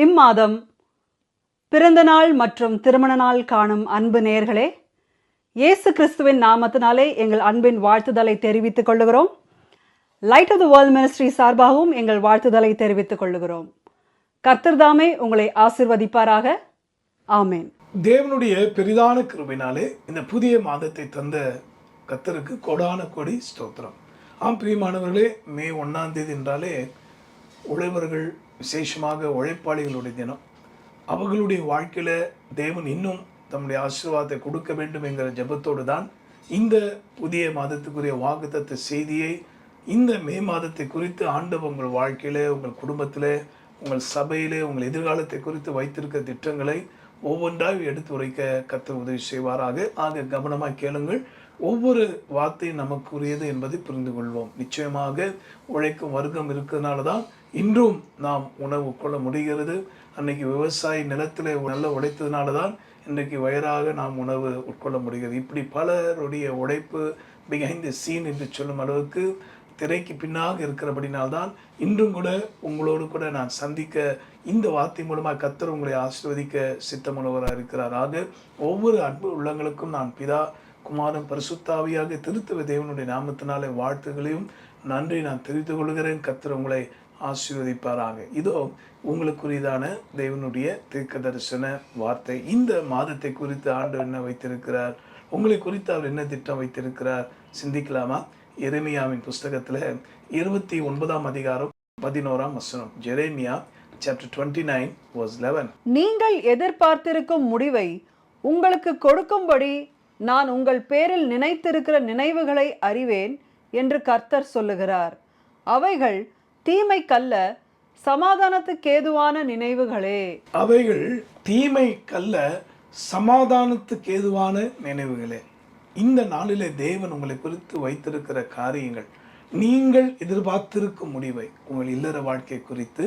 இம்மாதம் பிறந்த நாள் மற்றும் திருமண நாள் காணும் அன்பு நேயர்களே, இயேசு கிறிஸ்துவின் நாமத்தினாலே எங்கள் அன்பின் வாழ்த்துதலை தெரிவித்துக் கொள்ளுகிறோம். Light of the world ministry சார்பாகவும் எங்கள் வாழ்த்துதலை தெரிவித்துக் கொள்ளுகிறோம். கர்த்தர் தாமே உங்களை ஆசீர்வதிப்பாராக. ஆமேன். தேவனுடைய பெரிதான கிருபையினாலே இந்த புதிய மாதத்தை தந்த கர்த்தருக்கு கோடான கோடி ஸ்தோத்திரம். பிரியமானவர்களே, மே 1ஆம் தேதி என்றாலே உழைவர்கள், விசேஷமாக உழைப்பாளிகளுடைய தினம். அவர்களுடைய வாழ்க்கையில் தேவன் இன்னும் தம்முடைய ஆசீர்வாதத்தை கொடுக்க வேண்டும் என்கிற ஜெபத்தோடு தான் இந்த புதிய மாதத்துக்குரிய வாக்குத்தத்த செய்தியை இந்த மே மாதத்தை குறித்து ஆண்டவர் உங்கள் வாழ்க்கையில், உங்கள் குடும்பத்தில், உங்கள் சபையிலே, உங்கள் எதிர்காலத்தை குறித்து வைத்திருக்க திட்டங்களை ஒவ்வொன்றாக எடுத்து உரைக்க கர்த்தர் உதவி செய்வாராக. ஆக கவனமாக கேளுங்கள். ஒவ்வொரு வார்த்தையும் நமக்குரியது என்பதை புரிந்து கொள்வோம். நிச்சயமாக உழைக்கும் வர்க்கம் இருக்கிறதுனால தான் இன்றும் நாம் உணவு கொள்ள முடிகிறது. அன்னைக்கு விவசாய நிலத்தில் நல்லா உழைத்ததுனால தான் இன்றைக்கு வயராக நாம் உணவு உட்கொள்ள முடிகிறது. இப்படி பலருடைய உழைப்பு பிஹைண்ட் தி சீன் என்று சொல்லும் அளவுக்கு திரைக்கு பின்னாக இருக்கிறபடினால்தான் இன்றும் கூட உங்களோடு கூட நான் சந்திக்க இந்த வார்த்தை மூலமாக கர்த்தர் உங்களை ஆசீர்வதிக்க சித்தமுள்ளவராக இருக்கிறார். ஆக ஒவ்வொரு அன்பு உள்ளங்களுக்கும் நான் பிதா, குமாரன், பரிசுத்தாவியாக திருத்துவ தேவனுடைய நாமத்தினாலே வாழ்த்துகளையும் நன்றி நான் தெரிவித்துக் கொள்கிறேன். கர்த்தர் உங்களை ஆசீர்வதிப்பாராக. இதோ உங்களுக்குரியதான தேவனுடைய தீர்க்க தரிசன வார்த்தை. இந்த மாதத்தை குறித்து ஆண்டவர் என்ன வைத்திருக்கிறார், உங்களை குறித்து அவர் என்ன திட்டம் வைத்திருக்கிறார் சிந்திக்கலாமா? எரேமியாவின் புஸ்தகத்தில் 29ஆம் அதிகாரம் 11ஆம் வசனம். Jeremiah chapter 29 verse 11. நீங்கள் எதிர்பார்த்திருக்கும் முடிவை உங்களுக்கு கொடுக்கும்படி நான் உங்கள் பேரில் நினைத்திருக்கிற நினைவுகளை அறிவேன் என்று கர்த்தர் சொல்லுகிறார். அவைகள் தீமைக்கல்ல, சமாதானத்துக்கேதுவான நினைவுகளே. அவைகள் தீமைக்கல்ல, சமாதானத்துக்கேதுவான நினைவுகளே. இந்த நாளிலே தேவன் உங்களை குறித்து வைத்திருக்கிற காரியங்கள், நீங்கள் எதிர்பார்த்திருக்கும் முடிவை, உங்கள் இல்லற வாழ்க்கை குறித்து,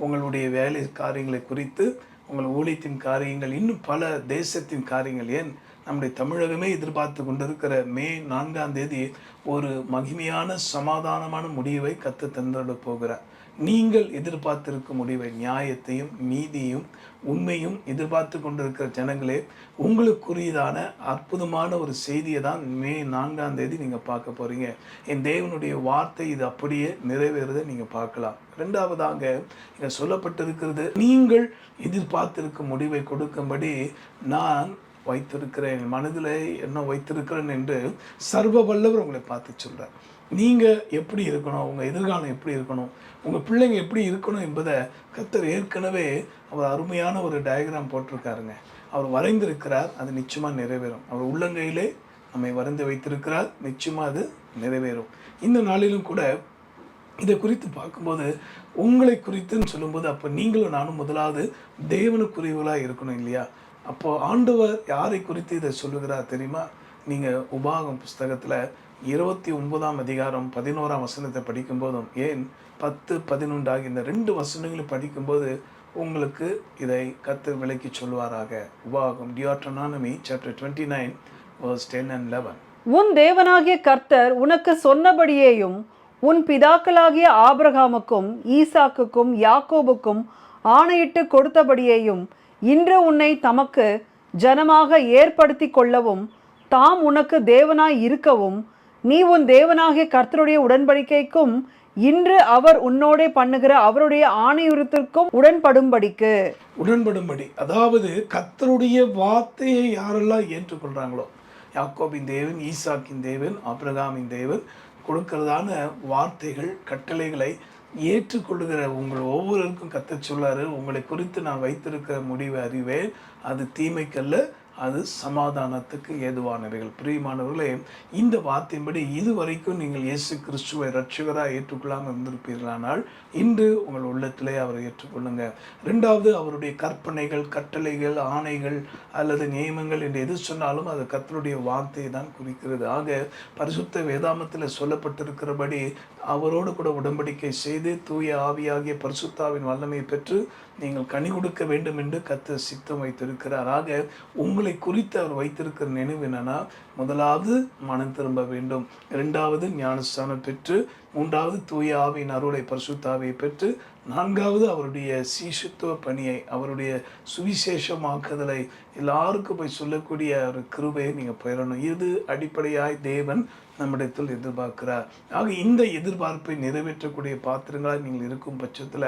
உங்களுடைய வேலை காரியங்களை குறித்து, உங்கள் ஊழியத்தின் காரியங்கள், இன்னும் பல தேசத்தின் காரியங்கள், ஏன் நம்முடைய தமிழகமே எதிர்பார்த்து கொண்டிருக்கிற மே 4ஆம் தேதி ஒரு மகிமையான சமாதானமான முடிவை கர்த்தர் தந்துவிட போகிறார். நீங்கள் எதிர்பார்த்திருக்கும் முடிவை, நியாயத்தையும் நீதியும் உண்மையும் எதிர்பார்த்து கொண்டிருக்கிற ஜனங்களே, உங்களுக்குரியதான அற்புதமான ஒரு செய்தியை தான் மே 4ஆம் தேதி நீங்கள் பார்க்க போகிறீங்க. என் தேவனுடைய வார்த்தை இது அப்படியே நிறைவேறதை நீங்கள் பார்க்கலாம். ரெண்டாவதாக இங்கே சொல்லப்பட்டிருக்கிறது, நீங்கள் எதிர்பார்த்திருக்கும் முடிவை கொடுக்கும்படி நான் வைத்திருக்கிறேன், மனதில் என்ன வைத்திருக்கிறேன் என்று சர்வ வல்லவர் உங்களை பார்த்து சொல்கிறார். நீங்கள் எப்படி இருக்கணும், உங்கள் எதிர்காலம் எப்படி இருக்கணும், உங்கள் பிள்ளைங்க எப்படி இருக்கணும் என்பதை கர்த்தர் ஏற்கனவே அவர் அருமையான ஒரு டயக்ராம் போட்டிருக்காருங்க. அவர் வரைந்திருக்கிறார். அது நிச்சயமாக நிறைவேறும். அவர் உள்ளங்கையிலே நம்மை வரைந்து வைத்திருக்கிறார். நிச்சயமாக அது நிறைவேறும். இந்த நாளிலும் கூட இதை குறித்து பார்க்கும்போது, உங்களை குறித்துன்னு சொல்லும்போது, அப்போ நீங்களும் நானும் முதலாவது தேவனுக்குரியவர்களாக இருக்கணும் இல்லையா? அப்போது ஆண்டவர் யாரை குறித்து இதை சொல்லுகிறார் தெரியுமா? நீங்கள் உபாகம் புஸ்தகத்தில் 29ஆம் அதிகாரம் 11ஆம் வசனத்தை படிக்கும்போதும், ஏன் 10, 11 ஆகிய இந்த 2 வசனங்களும் படிக்கும்போது உங்களுக்கு இதை கர்த்தர் விளக்கி சொல்வாராக. உபாகம் டியூட்டரோனமி chapter 29 verse 10 and 11. உன் தேவனாகிய கர்த்தர் உனக்கு சொன்னபடியேயும் உன் பிதாக்களாகிய ஆபிரகாமுக்கும் ஈசாக்குக்கும் யாக்கோபுக்கும் ஆணையிட்டு கொடுத்தபடியேயும் இன்று உன்னை தமக்கு ஜனமாக ஏற்படுத்தி கொள்ளவும் தாம் உனக்கு தேவனாய் இருக்கவும் நீ உன் தேவனாகிய கர்த்தருடைய உடன்படிக்கைக்கும் இன்று அவர் உன்னோடே பண்ணுகிற அவருடைய ஆணையுறுத்திற்கும் உடன்படும்படி, அதாவது கர்த்தருடைய வார்த்தையை யாரெல்லாம் ஏற்றுக்கொள்றாங்களோ, யாக்கோபின் தேவன், ஈசாக்கின் தேவன், ஆபிரகாமின் தேவன் கொடுக்கிறதான வார்த்தைகள், கட்டளைகளை ஏற்றுக்கொள்ளுகிற உங்கள் ஒவ்வொருவருக்கும் கர்த்தர் சொல்லாரு, உங்களை குறித்து நான் வைத்திருக்கிற முடிவை அறிவேன், அது தீமைக்கல்ல, அது சமாதானத்துக்கு ஏதுவானவைகள். பிரியமானவர்களே, இந்த வார்த்தையின்படி இதுவரைக்கும் நீங்கள் இயேசு கிறிஸ்துவை இரட்சகராக ஏற்றுக்கொள்ளாமல் இருந்திருப்பீர்களானால் இன்று உங்கள் உள்ளத்திலே அவரை ஏற்றுக்கொள்ளுங்க. ரெண்டாவது, அவருடைய கற்பனைகள், கட்டளைகள், ஆணைகள் அல்லது நியமங்கள் என்று எது சொன்னாலும் அது கர்த்தருடைய வார்த்தையை தான் குறிக்கிறது. ஆக பரிசுத்த வேதாமத்தில் சொல்லப்பட்டிருக்கிறபடி அவரோடு கூட உடன்படிக்கை செய்து தூய ஆவியாகிய பரிசுத்தாவின் வல்லமையை பெற்று நீங்கள் கனி கொடுக்க வேண்டும் என்று கர்த்தர் சித்தம் வைத்திருக்கிறார். ஆக உங்களை குறித்து அவர் வைத்திருக்கிற நினைவு என்னன்னா, முதலாவது மனம் திரும்ப வேண்டும், இரண்டாவது ஞானஸ்தானம் பெற்று, மூன்றாவது தூய ஆவியின் அருளை பரிசுத்த ஆவியை பெற்று, நான்காவது அவருடைய சீஷத்துவ பணியை, அவருடைய சுவிசேஷமாக்குதலை எல்லாருக்கும் போய் சொல்லக்கூடிய ஒரு கிருபையை நீங்கள் பெறணும். இது அடிப்படையாய் தேவன் நம்மிடத்தில் எதிர்பார்க்கிறார். ஆக இந்த எதிர்பார்ப்பை நிறைவேற்றக்கூடிய பாத்திரங்களாக நீங்கள் இருக்கும் பட்சத்தில்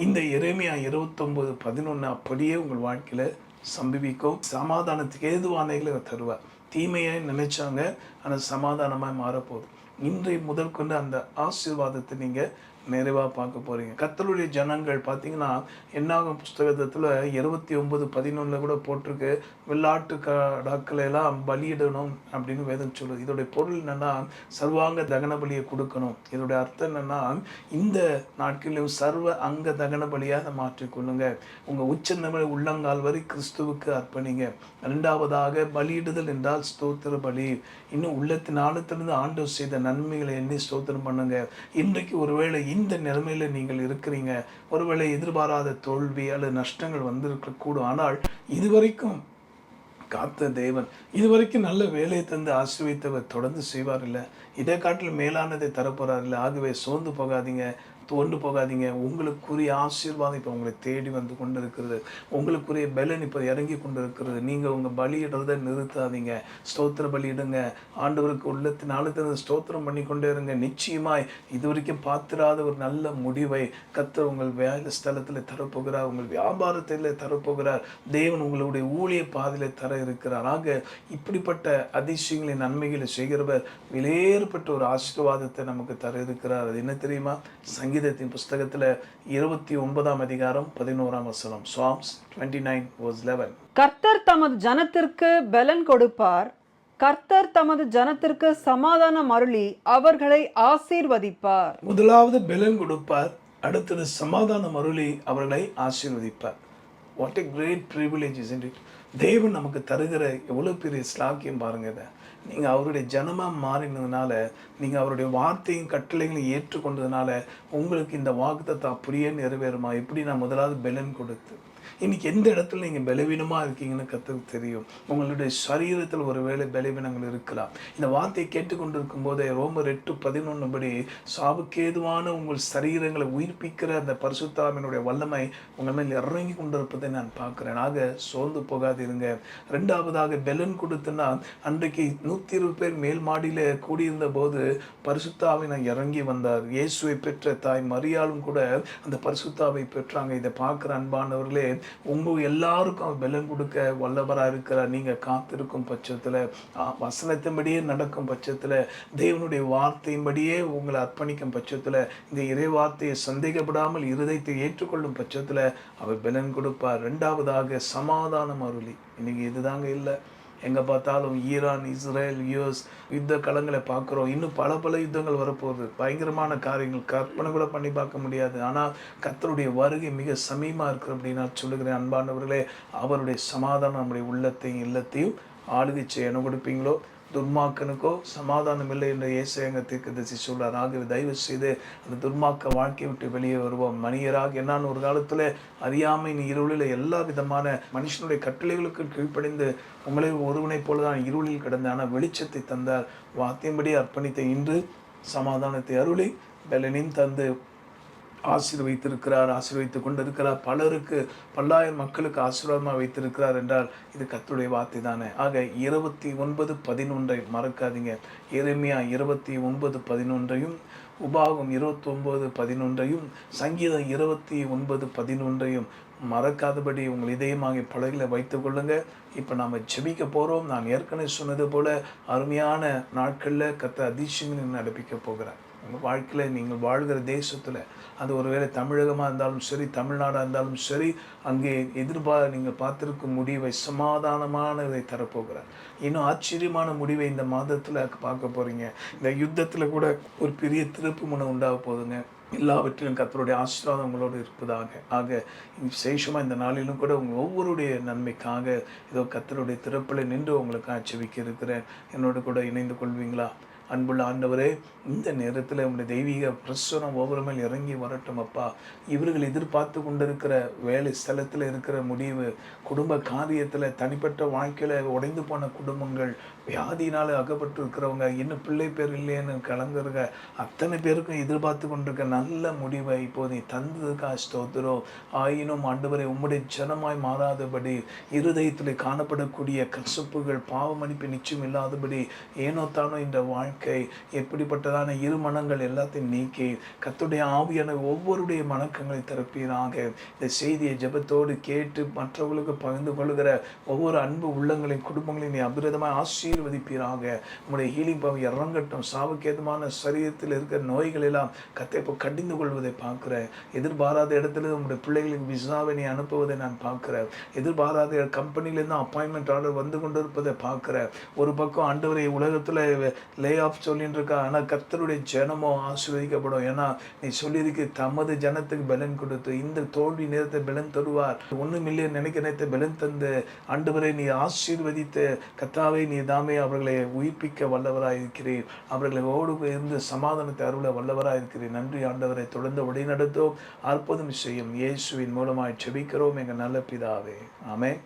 இந்த எரேமியா 29:11 அப்படியே உங்கள் வாழ்க்கையில் சம்பவிக்கும். சமாதானத்துக்கு ஏதுவானைகளை தருவார். தீமையை நினைச்சாங்க, ஆனால் சமாதானமாக மாறப்போகுது. இன்றைய முதல் கொண்டு அந்த ஆசீர்வாதத்தை நீங்கள் நிறைவாக பார்க்க போகிறீங்க. கர்த்தருடைய ஜனங்கள் பார்த்தீங்கன்னா என்னாகும் புஸ்தகத்தில் 29:11 கூட போட்டிருக்கு, வெள்ளாட்டு கடாக்களை எல்லாம் பலியிடணும் அப்படின்னு வேதம் சொல்லுது. இதோடைய பொருள் என்னென்னா சர்வாங்க தகன பலியை கொடுக்கணும். இதோடைய அர்த்தம் என்னென்னா இந்த நாட்களிலும் சர்வ அங்க தகன பலியாக மாற்றிக்கொள்ளுங்க. உங்கள் உச்சந்தமிழ் உள்ளங்கால் வரை கிறிஸ்துவுக்கு அர்ப்பணிங்க. ரெண்டாவதாக பலியிடுதல் என்றால் ஸ்தோத்திர பலி. இன்னும் உள்ளத்தின் ஆழத்திலிருந்து ஆண்டவர் செய்த நன்மைகளை எண்ணி ஸ்தோத்திரம் பண்ணுங்க. இன்றைக்கு ஒருவேளை இந்த நிலைமையில நீங்கள் இருக்கிறீங்க, ஒருவேளை எதிர்பாராத தோல்வி அல்லது நஷ்டங்கள் வந்திருக்கக்கூடும். ஆனால் இதுவரைக்கும் காத்த தேவன், இதுவரைக்கும் நல்ல வேலையை தந்து ஆசீர்வதித்தவர் தொடர்ந்து செய்வார் இல்லை, இதை காட்டிலும் மேலானதை தரப்போறார் இல்லை. ஆகவே சோர்ந்து போகாதீங்க, தோண்டு போகாதீங்க. உங்களுக்குரிய ஆசீர்வாதம் இப்போ உங்களை தேடி வந்து கொண்டு இருக்கிறது. உங்களுக்குரிய பலன் இப்போ இறங்கி கொண்டு இருக்கிறது. நீங்கள் உங்கள் பலியிடுறதை நிறுத்தாதீங்க. ஸ்தோத்திர பலியிடுங்க. ஆண்டவருக்கு உள்ளத்தின் ஆழத்திலிருந்து ஸ்தோத்திரம் பண்ணி கொண்டே இருங்க. நிச்சயமாய் இதுவரைக்கும் பார்த்திராத ஒரு நல்ல முடிவை கர்த்தர் உங்கள் வேலை ஸ்தலத்தில் தரப்போகிறார், உங்கள் வியாபாரத்தில் தரப்போகிறார். தேவன் உங்களுடைய ஊழிய பாதையில் தர இருக்கிறார். ஆக இப்படிப்பட்ட அதிசயங்களை நன்மைகளை செய்கிறவர் விலையேறப்பட்ட ஒரு ஆசீர்வாதத்தை நமக்கு தர இருக்கிறார். அது என்ன தெரியுமா? சங்கீதத்தின் புஸ்தகத்தில் 29:11 Psalms 29:11. கர்த்தர் தமது ஜனத்திற்கு பலன் கொடுப்பார், கர்த்தர் தமது ஜனத்திற்கு சமாதானம் அருளி அவர்களை ஆசீர்வதிப்பார். முதலாவது பலன் கொடுப்பார், அடுத்தது சமாதானம் அருளி அவர்களை ஆசீர்வதிப்பார். What a great privilege isn't it? தேவன் நமக்கு தருகிற எவ்வளோ பெரிய ஸ்லாக்கியம் பாருங்க. இதை நீங்கள் அவருடைய ஜனமாக மாறினதுனால, நீங்கள் அவருடைய வார்த்தையும் கட்டளைகளையும் ஏற்றுக்கொண்டதுனால உங்களுக்கு இந்த வாக்குத்தத்தை அப்படியே நிறைவேறுமா? எப்படி நான் முதலாவது பலன் கொடுத்து, இன்னைக்கு எந்த இடத்துல நீங்கள் பலவீனமாக இருக்கீங்கன்னு கர்த்தருக்கு தெரியும். உங்களுடைய சரீரத்தில் ஒரு வேளை பலவீனங்கள் இருக்கலாம். இந்த வார்த்தையை கேட்டுக்கொண்டிருக்கும் போதே ரோமர் 8:11 படி சாவுக்கேதுவான உங்கள் சரீரங்களை உயிர்ப்பிக்கிற அந்த பரிசுத்தாவினுடைய வல்லமை உங்கள் மேல் இறங்கி கொண்டிருப்பதை நான் பார்க்குறேன். ஆக சோர்ந்து போகாதிருங்க. ரெண்டாவதாக பலன் கொடுத்துன்னா, அன்றைக்கு 120 பேர் மேல் மாடியில் கூடியிருந்த போது பரிசுத்தாவினை இறங்கி வந்தார். இயேசுவை பெற்ற தாய் மரியாளும் கூட அந்த பரிசுத்தாவை பெற்றாங்க. இதை பார்க்குற அன்பானவர்களே, உங்கள் எல்லாருக்கும் அவர் பலன் கொடுக்க வல்லவராக இருக்கிறார். நீங்கள் காத்திருக்கும் பட்சத்தில், வசனத்தின்படியே நடக்கும் பட்சத்தில், தேவனுடைய வார்த்தையின்படியே உங்களை அர்ப்பணிக்கும் பட்சத்தில், இந்த இறை வார்த்தையை சந்தேகப்படாமல் இருதயத்தை ஏற்றுக்கொள்ளும் பட்சத்தில் அவர் பலன் கொடுப்பார். ரெண்டாவதாக சமாதானம் அருளி. இன்னைக்கு இதுதாங்க இல்லை. எங்கே பார்த்தாலும் ஈரான், இஸ்ரேல், யுஎஸ் யுத்த களங்களை பார்க்குறோம். இன்னும் பல யுத்தங்கள் வரப்போகுது. பயங்கரமான காரியங்கள் கற்பனை கூட பண்ணி பார்க்க முடியாது. ஆனால் கர்த்தருடைய வருகை மிக சமீபமாக இருக்குது அப்படின்னு நான் சொல்லுகிறேன். அன்பானவர்களே, அவருடைய சமாதானம் நம்முடைய உள்ளத்தையும் இல்லத்தையும் ஆளுகை செய்ய என்ன கொடுப்பீங்களோ, துர்மாக்கனுக்கோ சமாதானம் இல்லை என்று ஏசாயா தீர்க்கதரிசி சொல்றார். ஆகவே தயவு செய்து அந்த துர்மாக்க வாழ்க்கையை விட்டு வெளியே வருவோம். மனிதராக என்னான்னு ஒரு காலத்தில் அறியாமை இருளில் எல்லா விதமான மனுஷனுடைய கட்டளைகளுக்கு கீழ்ப்படிந்து உங்களை ஒருவனைப் போலதான் இருளில் கிடந்த, ஆனால் வெளிச்சத்தை தந்தார். வார்த்தையின்படி அர்ப்பணித்த இன்று சமாதானத்தை அருளி பலனின் தந்து ஆசீர்வதித்துக் கொண்டிருக்கிறார். பலருக்கு, பல்லாயிரம் மக்களுக்கு ஆசீர்வாதமாக வைத்திருக்கிறார் என்றால் இது கர்த்தருடைய வார்த்தை தானே. ஆக 29:11 மறக்காதீங்க. எரேமியா 29:11, உபாகம் 29:11, சங்கீதம் 29:11 மறக்காதபடி உங்கள் இதயமாக பலகைகளை வைத்துக் கொள்ளுங்க. இப்போ நாம் ஜெபிக்க போகிறோம். நான் ஏற்கனவே சொன்னது போல அருமையான நாட்களில் கர்த்தர் அதிசயங்களை நடப்பிக்க போகிறார். உங்கள் வாழ்க்கையில் நீங்கள் வாழ்கிற தேசத்தில், அது ஒருவேளை தமிழகமாக இருந்தாலும் சரி, தமிழ்நாடாக இருந்தாலும் சரி, அங்கே நீங்கள் பார்த்துருக்கும் முடிவை சமாதானமானதை தரப்போகிறார். இன்னும் ஆச்சரியமான முடிவை இந்த மாதத்தில் பார்க்க போகிறீங்க. இந்த யுத்தத்தில் கூட ஒரு பெரிய திருப்பு முனை உண்டாக போகுதுங்க. எல்லாவற்றிலும் கர்த்தருடைய ஆசீர்வாதம் உங்களோடு இருப்பதாக. ஆக விசேஷமாக இந்த நாளிலும் கூட உங்கள் ஒவ்வொருடைய நன்மைக்காக இதோ கர்த்தருடைய திறப்பில் நின்று உங்களுக்காக ஜெபிக்க இருக்கிறேன். என்னோடு கூட இணைந்து கொள்வீங்களா? அன்புள்ள ஆண்டவரே, இந்த நேரத்தில் உங்களுடைய தெய்வீக பிரசனம் ஒவ்வொரு மேல் இறங்கி வரட்டும் அப்பா. இவர்கள் எதிர்பார்த்து கொண்டிருக்கிற வேலை ஸ்தலத்தில் இருக்கிற முடிவு, குடும்ப காரியத்தில், தனிப்பட்ட வாழ்க்கையில் உடைந்து போன குடும்பங்கள், வியாதியினால் அகப்பட்டு இருக்கிறவங்க, இன்னும் பிள்ளை பேர் இல்லைன்னு கலங்குறங்க அத்தனை பேருக்கும் எதிர்பார்த்து கொண்டிருக்க நல்ல முடிவை இப்போது நீ தந்ததுக்காக ஸ்தோத்திரம். ஆயினும் ஆண்டவரை உம்முடைய ஜனமாய் மாறாதபடி, இருதயத்தில் காணப்படக்கூடிய கசப்புகள், பாவ மன்னிப்பு நிச்சயம் இல்லாதபடி, ஏனோ தானோ இந்த வாழ்க்கை எப்படிப்பட்டதான இரு மனங்கள் எல்லாத்தையும் நீக்கி கர்த்தருடைய ஆவியான ஒவ்வொருடைய மனக்கங்களை திறப்பீராக. இந்த செய்தியை ஜெபத்தோடு கேட்டு மற்றவர்களுக்கு பகிர்ந்து கொள்கிற ஒவ்வொரு அன்பு உள்ளங்களையும் குடும்பங்களையும் நீ அபிரதமாக ஆசீர்வதிப்பீராக. உங்களுடைய ஹீலிங் பவர் இறங்கட்டும். சாவுக்கேதமான சரீரத்தில் இருக்கிற நோய்கள் எல்லாம் கர்த்தர் இப்போ கடிந்து கொள்வதை பார்க்கிறேன். எதிர்பாராத இடத்துல உங்களுடைய பிள்ளைகளின் விசாவை நீ அனுப்புவதை நான் பார்க்கிறேன். எதிர்பாராத கம்பெனிலேருந்து அப்பாயின்மெண்ட் ஆர்டர் வந்து கொண்டு இருப்பதை பார்க்கிறேன். ஒரு பக்கம் ஆண்டவரை உலகத்தில் லே ஆஃப் சொல்லிட்டு இருக்கா, ஆனால் கர்த்தருடைய ஜனமோ ஆசீர்வதிக்கப்படும். ஏன்னா நீ சொல்லியிருக்க தமது ஜனத்துக்கு பலன் கொடுத்து இந்த தோல்வி நேரத்தை பலன் தருவார். 1 மில்லியன் நினைக்க நேரத்தை பலன் தந்து ஆண்டவரை நீ ஆசீர்வதித்து கர்த்தாவை நீ தாமே அவர்களை உயிர்ப்பிக்க வல்லவராக இருக்கிறீர். அவர்களை ஓடு இருந்து சமாதானத்தை அருள வல்லவராக இருக்கிறீர். நன்றி ஆண்டவரை. தொடர்ந்து வழிநடத்தும் அற்புதம் செய்யும் இயேசுவின் மூலமாய் ஜெபிக்கிறோம் எங்கள் நல்ல பிதாவே. ஆமென்.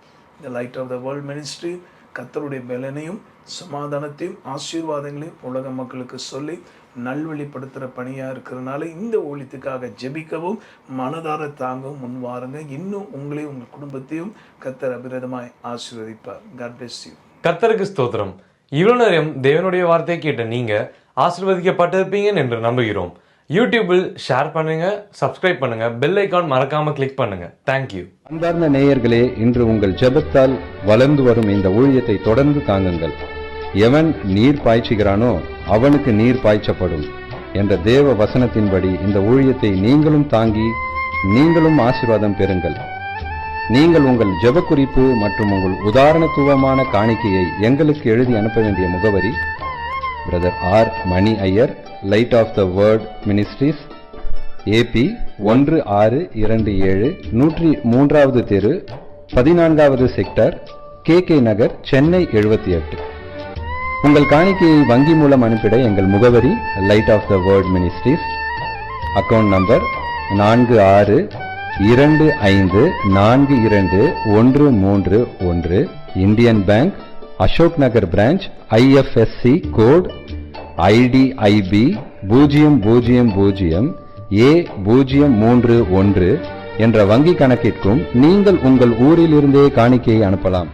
The Light of the World Ministry கர்த்தருடைய பலனையும் சமாதானத்தையும் ஆசீர்வாதங்களையும் உலக மக்களுக்கு சொல்லி நல்வழிப்படுத்துகிற பணியாக இருக்கிறதுனால இந்த ஊழியத்துக்காக ஜெபிக்கவும் மனதார தாங்கவும் முன்வாருங்க. இன்னும் உங்களையும் உங்கள் குடும்பத்தையும் கர்த்தர் அபிரதமாய் ஆசீர்வதிப்பார். God bless you. கர்த்தருக்கு ஸ்தோத்திரம். இவ்வளவு நேரம் தேவனுடைய வார்த்தையை கேட்ட நீங்க ஆசீர்வதிக்கப்பட்டிருப்பீங்க என்று நம்புகிறோம். யூடியூபில் ஷேர் பண்ணுங்க, சப்ஸ்கிரைப் பண்ணுங்க, பெல் ஐக்கான் மறக்காம கிளிக் பண்ணுங்க. தேங்க்யூ. அன்பார்ந்த நேயர்களே, இன்று உங்கள் ஜெபத்தால் வளர்ந்து வரும் இந்த ஊழியத்தை தொடர்ந்து தாங்குங்கள். எவன் நீர் பாய்ச்சுகிறானோ அவனுக்கு நீர் பாய்ச்சப்படும் என்ற தேவ வசனத்தின்படி இந்த ஊழியத்தை நீங்களும் தாங்கி நீங்களும் ஆசீர்வாதம் பெறுங்கள். நீங்கள் உங்கள் ஜெப குறிப்பு மற்றும் உங்கள் உதாரணத்துவமான காணிக்கையை எங்களுக்கு எழுதி அனுப்ப வேண்டிய முகவரி: brother R Mani Iyer, light of the world ministries, AP 1627, 103வது தெரு, 14வது செக்டர், KK நகர், சென்னை 78. உங்கள் காணிக்கையை வங்கி மூலம் அனுப்பிட எங்கள் முகவரி: light of the world ministries, account number 4625421311, Indian bank, Ashok Nagar branch, IFSC code IDIB 000A031 என்ற வங்கி கணக்கிற்கும் நீங்கள் உங்கள் ஊரிலிருந்தே காணிக்கையை அனுப்பலாம்.